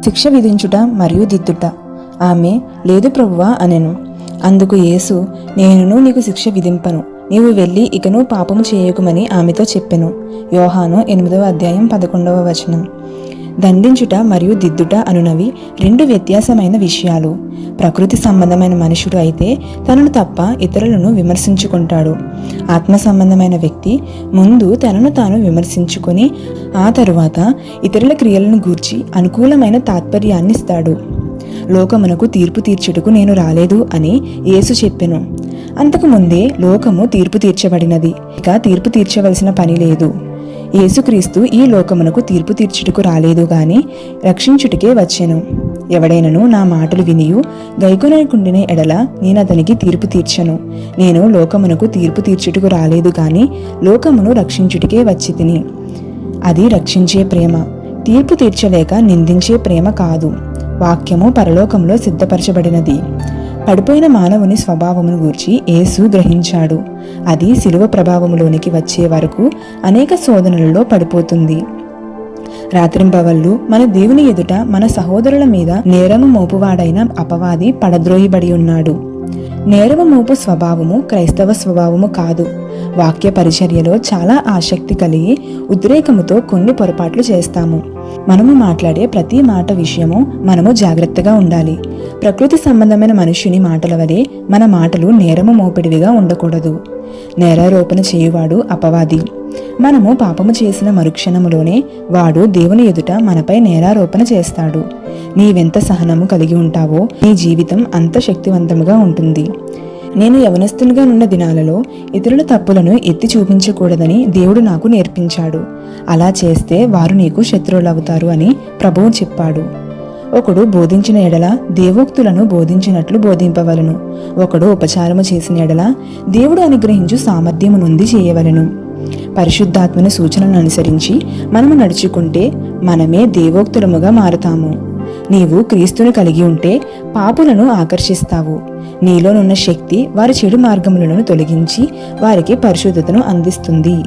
శిక్ష విధించుట మరియు దిద్దుట. ఆమె, లేదు ప్రభువా అనెను. అందుకు యేసు, నేనును నీకు శిక్ష విధింపను, నీవు వెళ్ళి ఇకను పాపము చేయకుమని ఆమెతో చెప్పెను. యోహాను 8వ అధ్యాయం 11వ వచనం. దండించుట మరియు దిద్దుట అనునవి రెండు వ్యత్యాసమైన విషయాలు. ప్రకృతి సంబంధమైన మనుషుడు అయితే తనను తప్ప ఇతరులను విమర్శించుకుంటాడు. ఆత్మ సంబంధమైన వ్యక్తి ముందు తనను తాను విమర్శించుకొని ఆ తరువాత ఇతరుల క్రియలను గూర్చి అనుకూలమైన తాత్పర్యాన్నిస్తాడు. లోకమునకు తీర్పు తీర్చుటకు నేను రాలేదు అని యేసు చెప్పెను. అంతకుముందే లోకము తీర్పు తీర్చబడినది, ఇక తీర్పు తీర్చవలసిన పని లేదు. యేసుక్రీస్తు ఈ లోకమునకు తీర్పు తీర్చుటకు రాలేదు గాని రక్షించుటకే వచ్చెను. ఎవడైనను నా మాటలు వినియు గైకొనకుండిన ఎడల నేనతనికి తీర్పు తీర్చను. నేను లోకమునకు తీర్పు తీర్చుటకు రాలేదు గాని లోకమును రక్షించుటకే వచ్చి తిని. అది రక్షించే ప్రేమ, తీర్పు తీర్చలేక నిందించే ప్రేమ కాదు. వాక్యము పరలోకంలో సిద్ధపరచబడినది. పడిపోయిన మానవుని స్వభావమును గూర్చి యేసు గ్రహించాడు. అది శిలువ ప్రభావములోనికి వచ్చే వరకు అనేక శోధనలలో పడిపోతుంది. రాత్రింబవళ్ళు మన దేవుని ఎదుట మన సహోదరుల మీద నేరము మోపువాడైన అపవాది పడద్రోయబడి ఉన్నాడు. నేరము మోపు స్వభావము క్రైస్తవ స్వభావము కాదు. వాక్య పరిచర్యలో చాలా ఆసక్తి కలిగి ఉద్రేకముతో కొన్ని పొరపాట్లు చేస్తాము. మనము మాట్లాడే ప్రతి మాట విషయము మనము జాగ్రత్తగా ఉండాలి. ప్రకృతి సంబంధమైన మనుష్యుని మాటల వలె మన మాటలు నేరము మోపిడివిగా ఉండకూడదు. నేరారోపణ చేయువాడు అపవాది. మనము పాపము చేసిన మరుక్షణములోనే వాడు దేవుని ఎదుట మనపై నేరారోపణ చేస్తాడు. నీవెంత సహనము కలిగి ఉంటావో నీ జీవితం అంత శక్తివంతముగా ఉంటుంది. నేను యవనస్తునిగా ఉన్న దినాలలో ఇతరుల తప్పులను ఎత్తి చూపించకూడదని దేవుడు నాకు నేర్పించాడు. అలా చేస్తే వారు నీకు శత్రువులవుతారు అని ప్రభువు చెప్పాడు. ఒకడు బోధించిన ఎడల దేవోక్తులను బోధించినట్లు బోధింపవలను. ఒకడు ఉపచారము చేసిన ఎడల దేవుడు అనుగ్రహించు సామర్థ్యము నుండి చేయవలను. పరిశుద్ధాత్మని సూచనలను అనుసరించి మనము నడుచుకుంటే మనమే దేవోక్తులముగా మారుతాము. నీవు క్రీస్తును కలిగి ఉంటే పాపులను ఆకర్షిస్తావు. నీలోనున్న శక్తి వారి చెడు మార్గములను తొలగించి వారికి పరిశుద్ధతను అందిస్తుంది.